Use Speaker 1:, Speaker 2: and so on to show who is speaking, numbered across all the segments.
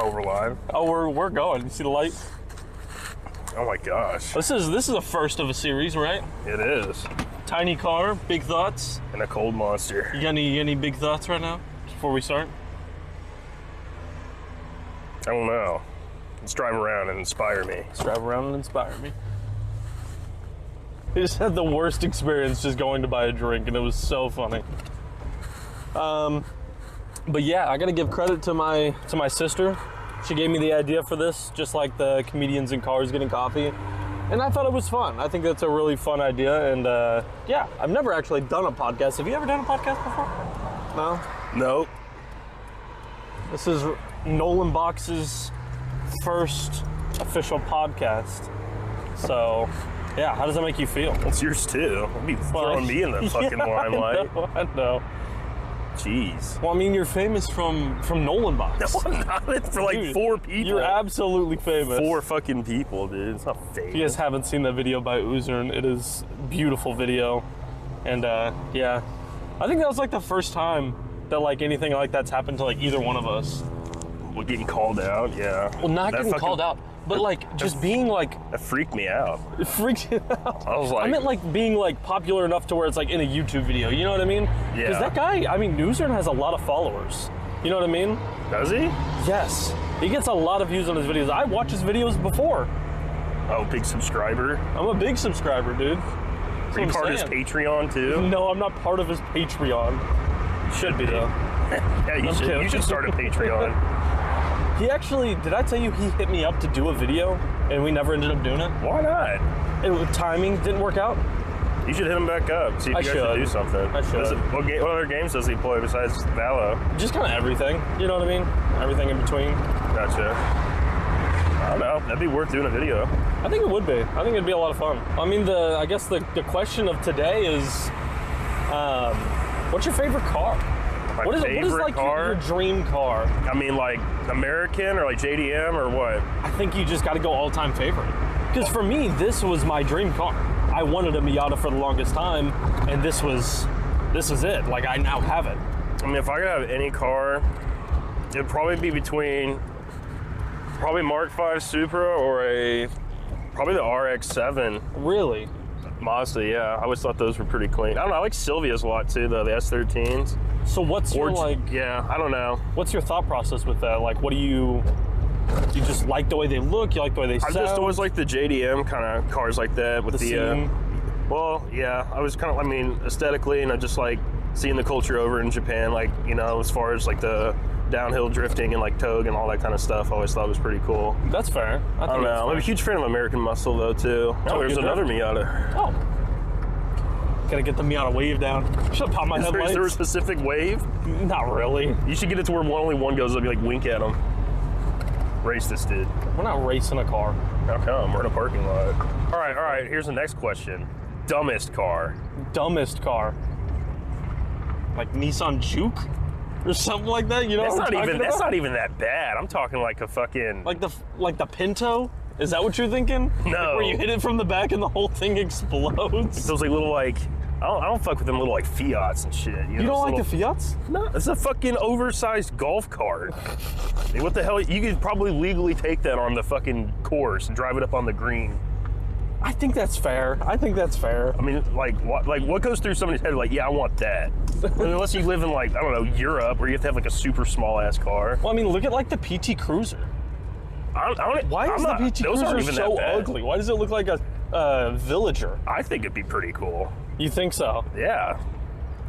Speaker 1: Oh, we're live?
Speaker 2: Oh, we're going. You see the light?
Speaker 1: Oh my gosh.
Speaker 2: This is the first of a series, right?
Speaker 1: It is.
Speaker 2: Tiny car, big thoughts.
Speaker 1: And a cold monster.
Speaker 2: You got any big thoughts right now before we start?
Speaker 1: I don't know. Let's drive around and inspire me.
Speaker 2: Let's drive around and inspire me. I just had the worst experience just going to buy a drink, and it was so funny. But yeah, I gotta give credit to my sister. She gave me the idea for this, just like the comedians in cars getting coffee. And I thought it was fun. I think that's a really fun idea. And yeah, I've never actually done a podcast. Have you ever done a podcast before? No?
Speaker 1: Nope.
Speaker 2: This is Nolan Box's first official podcast. So, yeah, how does that make you feel?
Speaker 1: It's yours too. You'll be throwing me in the fucking limelight.
Speaker 2: I know.
Speaker 1: Jeez.
Speaker 2: Well, I mean, you're famous from Nolan Box.
Speaker 1: No, I'm not. It's for like
Speaker 2: Dude,
Speaker 1: 4 people.
Speaker 2: You're absolutely famous.
Speaker 1: 4 fucking people, dude. It's not famous.
Speaker 2: If you guys haven't seen that video by Uzern, it is a beautiful video. And yeah, I think that was like the first time that like anything like that's happened to like either one of us.
Speaker 1: We're getting called out, yeah.
Speaker 2: Well, not getting called out, but like just being like...
Speaker 1: That freaked me out.
Speaker 2: It freaked you out.
Speaker 1: I was like...
Speaker 2: I meant like being like popular enough to where it's like in a YouTube video, you know what I mean?
Speaker 1: Yeah.
Speaker 2: Because that guy, I mean, Uzern has a lot of followers. You know what I mean?
Speaker 1: Does he?
Speaker 2: Yes. He gets a lot of views on his videos. I watch his videos before.
Speaker 1: Oh, big subscriber.
Speaker 2: I'm a big subscriber, dude.
Speaker 1: Are you part of his Patreon too?
Speaker 2: No, I'm not part of his Patreon. You should be though.
Speaker 1: Yeah, you should start a Patreon.
Speaker 2: He actually, did I tell you he hit me up to do a video and we never ended up doing it?
Speaker 1: Why not?
Speaker 2: Timing didn't work out.
Speaker 1: You should hit him back up. See if you guys should do something.
Speaker 2: I should.
Speaker 1: What other games does he play besides Valo?
Speaker 2: Just kind of everything. You know what I mean? Everything in between.
Speaker 1: Gotcha. I don't know. That'd be worth doing a video.
Speaker 2: I think it would be. I think it'd be a lot of fun. I mean, I guess the question of today is, what's your favorite car? What is like your dream car?
Speaker 1: I mean, like American or like JDM or what?
Speaker 2: I think you just got to go all-time favorite. Because for me, this was my dream car. I wanted a Miata for the longest time, and this is it. Like, I now have it.
Speaker 1: I mean, if I could have any car, it'd probably be between Mark V Supra or probably the RX-7.
Speaker 2: Really?
Speaker 1: Mazda, yeah. I always thought those were pretty clean. I don't know. I like Silvia's a lot too, though. The S13s.
Speaker 2: So what's your like?
Speaker 1: Yeah, I don't know.
Speaker 2: What's your thought process with that? Like, what do you just like the way they look? You like the way they sound?
Speaker 1: I just always like the JDM kind of cars like that with the well, yeah. I was kind of, I mean, aesthetically, and I just like seeing the culture over in Japan. Like, you know, as far as like the downhill drifting and like Togue and all that kind of stuff, I always thought was pretty cool.
Speaker 2: That's fair. I
Speaker 1: don't know. I'm a huge fan of American Muscle though too. Oh, there's another Miata.
Speaker 2: Oh. Gotta get the Miata wave down. Should I pop my headlights?
Speaker 1: Is there a specific wave?
Speaker 2: Not really.
Speaker 1: You should get it to where only one goes up. You like wink at them. Race this dude.
Speaker 2: We're not racing a car.
Speaker 1: How come? We're in a parking lot. All right. Here's the next question. Dumbest car.
Speaker 2: Dumbest car. Like Nissan Juke or something like that. You know,
Speaker 1: that's not even that bad. I'm talking like a fucking
Speaker 2: like the Pinto. Is that what you're thinking?
Speaker 1: No.
Speaker 2: Like where you hit it from the back and the whole thing explodes.
Speaker 1: Those like little like. I don't fuck with them little like Fiats and shit.
Speaker 2: You don't like the Fiats?
Speaker 1: No, it's a fucking oversized golf cart. I mean, what the hell? You could probably legally take that on the fucking course and drive it up on the green.
Speaker 2: I think that's fair. I
Speaker 1: mean, like what goes through somebody's head? Like, yeah, I want that. Unless you live in like, I don't know, Europe, where you have to have like a super small ass car.
Speaker 2: Well, I mean, look at like the PT Cruiser. Why is the PT Cruiser so ugly? Why does it look like a Villager?
Speaker 1: I think it'd be pretty cool.
Speaker 2: You think so?
Speaker 1: Yeah.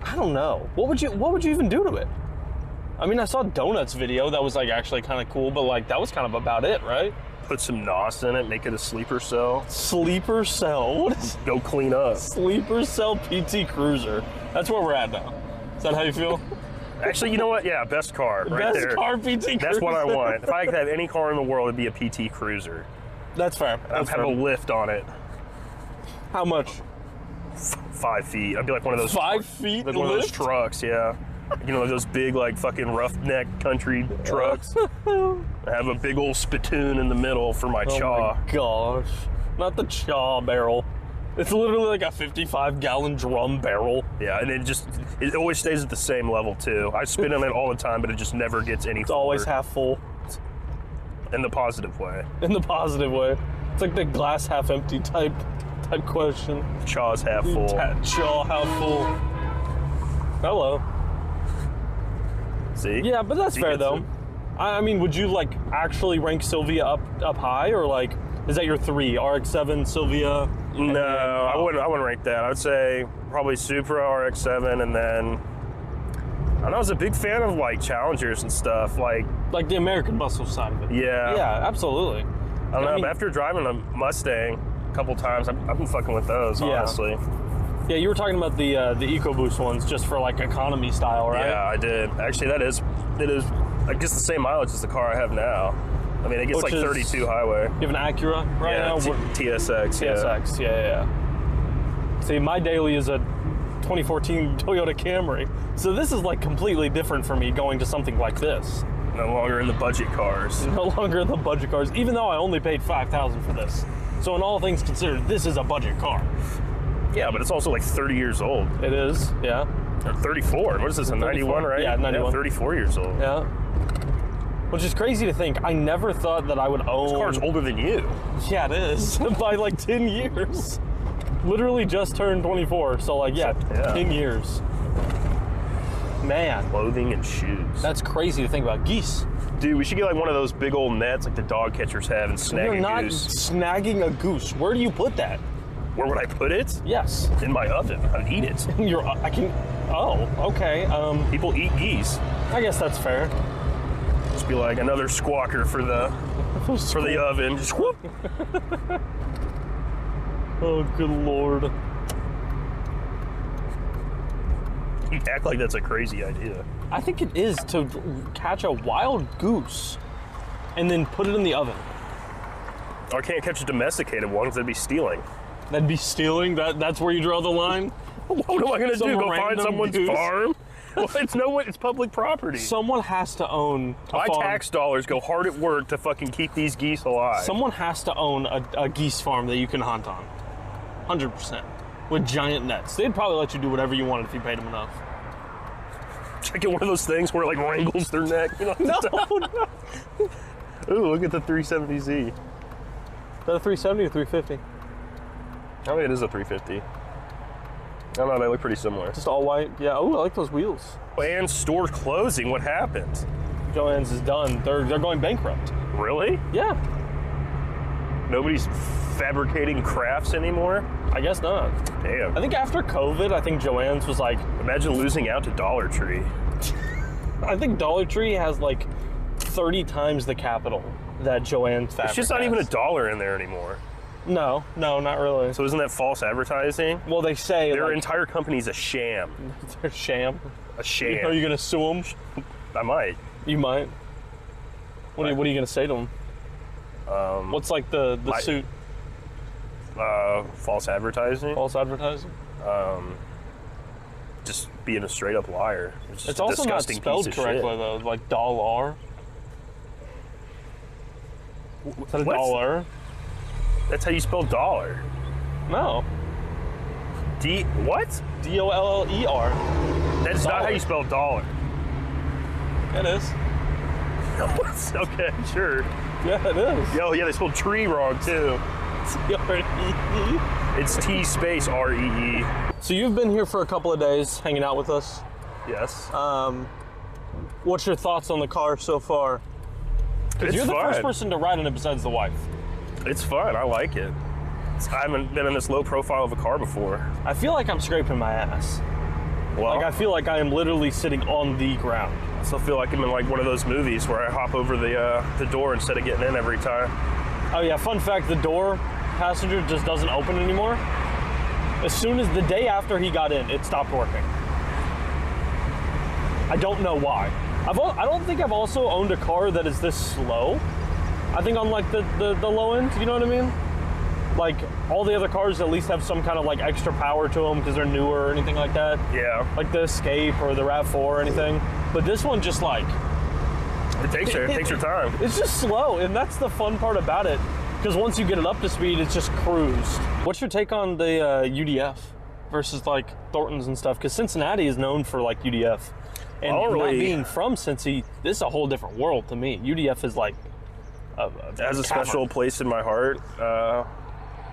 Speaker 2: I don't know. What would you even do to it? I mean, I saw Donut's video that was like actually kind of cool, but like that was kind of about it, right?
Speaker 1: Put some NOS in it, make it a sleeper cell.
Speaker 2: Sleeper cell? What is
Speaker 1: Go clean up.
Speaker 2: Sleeper cell PT Cruiser. That's where we're at now. Is that how you feel?
Speaker 1: Actually, you know what? Yeah, best car right there.
Speaker 2: Best car, PT Cruiser.
Speaker 1: That's what I want. If I could have any car in the world, it'd be a PT Cruiser.
Speaker 2: That's fair.
Speaker 1: I'd have a lift on it.
Speaker 2: How much?
Speaker 1: 5 feet. I'd be like one of those
Speaker 2: 5 feet
Speaker 1: like one of those trucks, yeah. You know, those big like fucking roughneck country trucks. I have a big old spittoon in the middle for my chaw.
Speaker 2: Oh my gosh. Not the chaw barrel. It's literally like a 55-gallon drum barrel.
Speaker 1: Yeah, and it always stays at the same level too. I spin on it all the time, but it just never gets any fuller.
Speaker 2: It's always half full.
Speaker 1: In the positive way.
Speaker 2: In the positive way. It's like the glass half empty type question.
Speaker 1: Chaw's half full.
Speaker 2: Chaw half full. Hello.
Speaker 1: See?
Speaker 2: Yeah, but that's fair though. I mean, would you like actually rank Sylvia up high, or like is that your 3? RX-7, Sylvia?
Speaker 1: No, I wouldn't rank that. I would say probably Supra, RX-7, and then I was a big fan of like Challengers and stuff, like
Speaker 2: the American muscle side of it.
Speaker 1: Yeah.
Speaker 2: Yeah, absolutely.
Speaker 1: I don't know, but after driving a Mustang a couple times, I've been fucking with those, honestly.
Speaker 2: Yeah, you were talking about the EcoBoost ones just for like economy style, right?
Speaker 1: Yeah, I did. Actually, it is, I guess, the same mileage as the car I have now. I mean, it gets like 32 highway.
Speaker 2: You have an Acura right now?
Speaker 1: TSX,
Speaker 2: TSX, yeah. See, my daily is a 2014 Toyota Camry. So this is like completely different for me going to something like this.
Speaker 1: No longer in the budget cars.
Speaker 2: No longer in the budget cars, even though I only paid $5,000 for this. So in all things considered, this is a budget car.
Speaker 1: Yeah, but it's also like 30 years old.
Speaker 2: It is, yeah.
Speaker 1: Or 34. What is this, a 91, right?
Speaker 2: Yeah, 91.
Speaker 1: Yeah, 34 years old.
Speaker 2: Yeah. Which is crazy to think. I never thought that I would own...
Speaker 1: This car's older than you.
Speaker 2: Yeah, it is. By like 10 years. Literally just turned 24. So like, yeah. 10 years. Man.
Speaker 1: Clothing and shoes.
Speaker 2: That's crazy to think about. Geese.
Speaker 1: Dude, we should get like one of those big old nets like the dog catchers have and snag a goose.
Speaker 2: You're not snagging a goose. Where do you put that?
Speaker 1: Where would I put it?
Speaker 2: Yes.
Speaker 1: In my oven. I'd eat it.
Speaker 2: Oh, okay.
Speaker 1: People eat geese.
Speaker 2: I guess that's fair.
Speaker 1: Just be like another squawker for the oven. Just whoop.
Speaker 2: Oh, good Lord.
Speaker 1: You act like that's a crazy idea.
Speaker 2: I think it is to catch a wild goose and then put it in the oven.
Speaker 1: I can't catch a domesticated one because that'd be stealing.
Speaker 2: That'd be stealing? That's where you draw the line?
Speaker 1: What am I going to do? Go find someone's
Speaker 2: goose?
Speaker 1: farm? Well, it's public property.
Speaker 2: Someone has to own a
Speaker 1: My
Speaker 2: farm.
Speaker 1: tax dollars go hard at work to fucking keep these geese alive.
Speaker 2: Someone has to own a geese farm that you can hunt on. 100%. With giant nets. They'd probably let you do whatever you wanted if you paid them enough.
Speaker 1: Should I get one of those things where it like wrangles their neck? You know,
Speaker 2: No.
Speaker 1: Ooh, look at the 370Z.
Speaker 2: Is that a 370 or 350?
Speaker 1: I think it is a 350. I don't know, they look pretty similar.
Speaker 2: Just all white. Yeah. Oh, I like those wheels.
Speaker 1: And store closing, what happened?
Speaker 2: Joann's is done. They're going bankrupt.
Speaker 1: Really?
Speaker 2: Yeah.
Speaker 1: Nobody's fabricating crafts anymore?
Speaker 2: I guess not.
Speaker 1: Damn.
Speaker 2: I think after COVID, I think Joann's was like...
Speaker 1: Imagine losing out to Dollar Tree.
Speaker 2: I think Dollar Tree has like 30 times the capital that Joann's fabric
Speaker 1: It's just not
Speaker 2: has.
Speaker 1: even a dollar in there anymore.
Speaker 2: No, not really.
Speaker 1: So isn't that false advertising?
Speaker 2: Well, they say
Speaker 1: their
Speaker 2: like,
Speaker 1: entire company's a sham.
Speaker 2: They're sham.
Speaker 1: A sham.
Speaker 2: Are you gonna sue them?
Speaker 1: I might.
Speaker 2: You might. What are you gonna say to them? What's like the suit?
Speaker 1: False advertising.
Speaker 2: False advertising.
Speaker 1: Just being a straight up liar.
Speaker 2: It's also not spelled correctly though. Like dollar. Is that a dollar?
Speaker 1: That's how you spell dollar.
Speaker 2: No.
Speaker 1: What?
Speaker 2: D-O-L-L-E-R.
Speaker 1: That's not how you spell dollar.
Speaker 2: It is.
Speaker 1: Okay, sure.
Speaker 2: Yeah, it is.
Speaker 1: Yo, yeah, they spelled tree wrong too.
Speaker 2: T-R-E-E.
Speaker 1: It's T space R-E-E.
Speaker 2: So you've been here for a couple of days hanging out with us.
Speaker 1: Yes.
Speaker 2: What's your thoughts on the car so far? Because you're the first person to ride in it besides the wife.
Speaker 1: It's fun. I like it. I haven't been in this low profile of a car before.
Speaker 2: I feel like I'm scraping my ass.
Speaker 1: Well,
Speaker 2: like I feel like I am literally sitting on the ground.
Speaker 1: I still feel like I'm in like one of those movies where I hop over the door instead of getting in every time.
Speaker 2: Oh yeah, fun fact, the door passenger just doesn't open anymore. As soon as the day after he got in, it stopped working. I don't know why. I don't think I've also owned a car that is this slow. I think on like the low end, you know what I mean? Like all the other cars at least have some kind of like extra power to them because they're newer or anything like that.
Speaker 1: Yeah.
Speaker 2: Like the Escape or the RAV4 or anything. But this one just like...
Speaker 1: It takes your time.
Speaker 2: It's just slow, and that's the fun part about it. Because once you get it up to speed, it's just cruised. What's your take on the UDF versus like Thornton's and stuff? Because Cincinnati is known for like UDF. And not being from Cincy, this is a whole different world to me. UDF is like
Speaker 1: It has a special place in my heart.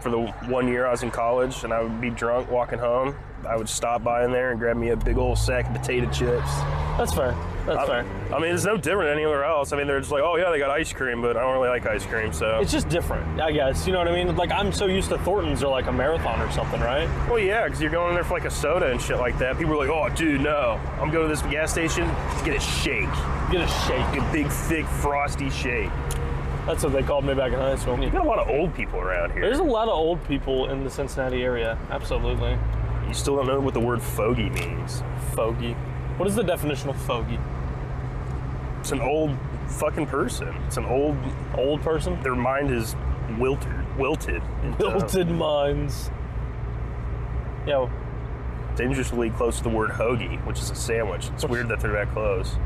Speaker 1: For the 1 year I was in college and I would be drunk walking home, I would stop by in there and grab me a big old sack of potato chips.
Speaker 2: That's fair. That's fair.
Speaker 1: I mean, it's no different than anywhere else. I mean, they're just like, oh yeah, they got ice cream, but I don't really like ice cream, so.
Speaker 2: It's just different, I guess. You know what I mean? Like, I'm so used to Thornton's or like a marathon or something, right?
Speaker 1: Well, yeah, because you're going in there for like a soda and shit like that. People are like, oh, dude, no. I'm going to this gas station to get a shake.
Speaker 2: Get a shake.
Speaker 1: A big, thick, frosty shake.
Speaker 2: That's what they called me back in high school.
Speaker 1: You got a lot of old people around here.
Speaker 2: There's a lot of old people in the Cincinnati area. Absolutely.
Speaker 1: You still don't know what the word fogey means.
Speaker 2: Fogey. What is the definition of fogey?
Speaker 1: It's an old fucking person. It's an old person. Their mind is wilted.
Speaker 2: Wilted minds. Yeah.
Speaker 1: Dangerously close to the word hoagie, which is a sandwich. It's weird that they're that close.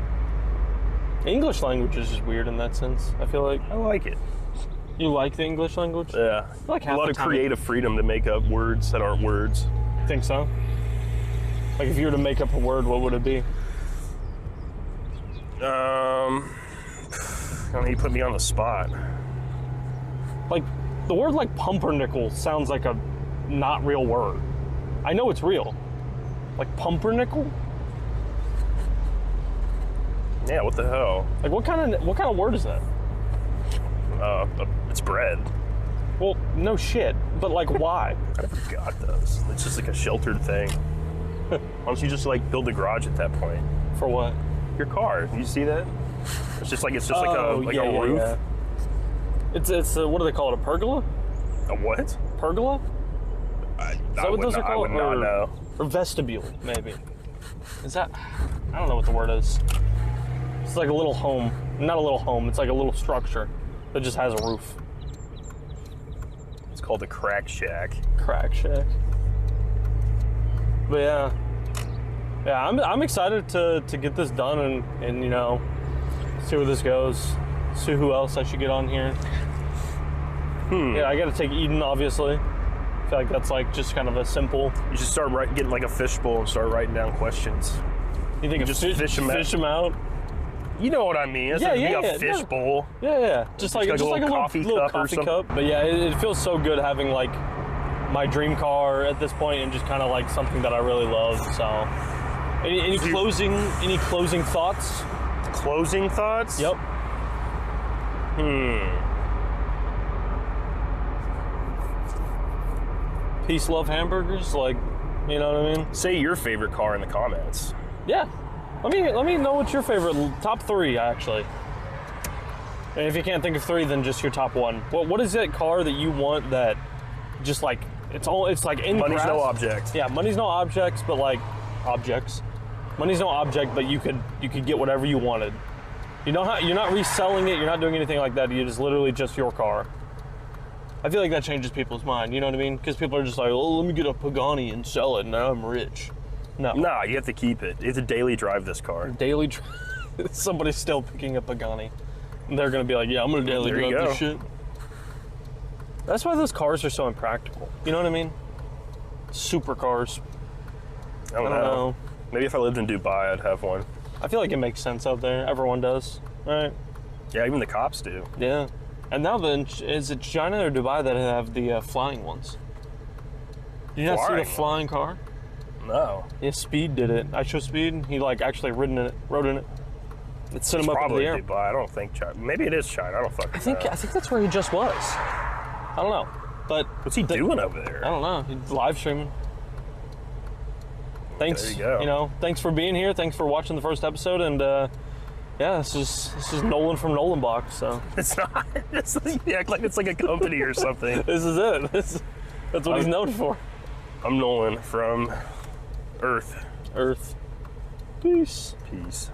Speaker 2: English language is just weird in that sense, I feel like.
Speaker 1: I like it.
Speaker 2: You like the English language?
Speaker 1: Yeah.
Speaker 2: I feel like
Speaker 1: a lot of creative freedom to make up words that aren't words.
Speaker 2: Think so? Like if you were to make up a word, what would it be?
Speaker 1: I mean, you put me on the spot.
Speaker 2: Like, the word like pumpernickel sounds like a not real word. I know it's real. Like pumpernickel?
Speaker 1: Yeah, what the hell?
Speaker 2: Like what kind of word is that?
Speaker 1: It's bread.
Speaker 2: Well, no shit. But like why?
Speaker 1: I never got those. It's just like a sheltered thing. Why don't you just like build a garage at that point?
Speaker 2: For what?
Speaker 1: Your car. You see that? It's just like a roof.
Speaker 2: Yeah. It's what do they call it? A pergola?
Speaker 1: A what?
Speaker 2: Pergola? Is that what those are called?
Speaker 1: I would not know.
Speaker 2: Or vestibule, maybe. Is that? I don't know what the word is. It's like a little home. Not a little home. It's like a little structure that just has a roof.
Speaker 1: It's called a crack shack.
Speaker 2: Crack shack. But yeah, I'm excited to get this done and you know, see where this goes. See who else I should get on here. Yeah, I got to take Eden, obviously. I feel like that's like just kind of a simple.
Speaker 1: You should start getting like a fishbowl and start writing down questions.
Speaker 2: You think
Speaker 1: just
Speaker 2: fish them out?
Speaker 1: You know what I mean? It's a fish bowl.
Speaker 2: Yeah. Just like a little coffee cup. But yeah, it feels so good having like my dream car at this point and just kind of like something that I really love. So, any closing thoughts?
Speaker 1: Closing thoughts?
Speaker 2: Yep. Peace, love, hamburgers. Like, you know what I mean?
Speaker 1: Say your favorite car in the comments.
Speaker 2: Yeah. Let me know what's your favorite top 3 actually. And if you can't think of 3, then just your top 1. What is that car that you want that just like it's like in
Speaker 1: money's
Speaker 2: grasp?
Speaker 1: No object.
Speaker 2: Yeah, money's no objects, but like objects. Money's no object, but you could get whatever you wanted. You know how you're not reselling it, you're not doing anything like that. You just literally just your car. I feel like that changes people's mind. You know what I mean? Because people are just like, oh, let me get a Pagani and sell it. Now I'm rich. No.
Speaker 1: Nah, you have to keep it. You have to daily drive this car.
Speaker 2: Somebody's still picking up Pagani. And they're going to be like, yeah, I'm going to daily drive this shit. That's why those cars are so impractical. You know what I mean? Supercars.
Speaker 1: I don't know. Maybe if I lived in Dubai, I'd have one.
Speaker 2: I feel like it makes sense out there. Everyone does, right?
Speaker 1: Yeah, even the cops do.
Speaker 2: Yeah. And now then, is it China or Dubai that have the flying ones? Did you not see the flying car?
Speaker 1: No.
Speaker 2: Yeah, Speed did it. I show Speed. He like actually rode in it. It sent him up in the air.
Speaker 1: Probably Dubai. I don't think China. Maybe it is China. I don't fucking know.
Speaker 2: I think that's where he just was. I don't know. But
Speaker 1: what's he doing over there?
Speaker 2: I don't know. He's live streaming. Thanks.
Speaker 1: There you go.
Speaker 2: You know, thanks for being here. Thanks for watching the first episode. And yeah, this is Nolan from Nolan Box. So
Speaker 1: it's not. You act like it's like a company or something.
Speaker 2: This is it. That's what he's known for.
Speaker 1: I'm Nolan from Earth.
Speaker 2: Peace.
Speaker 1: Peace.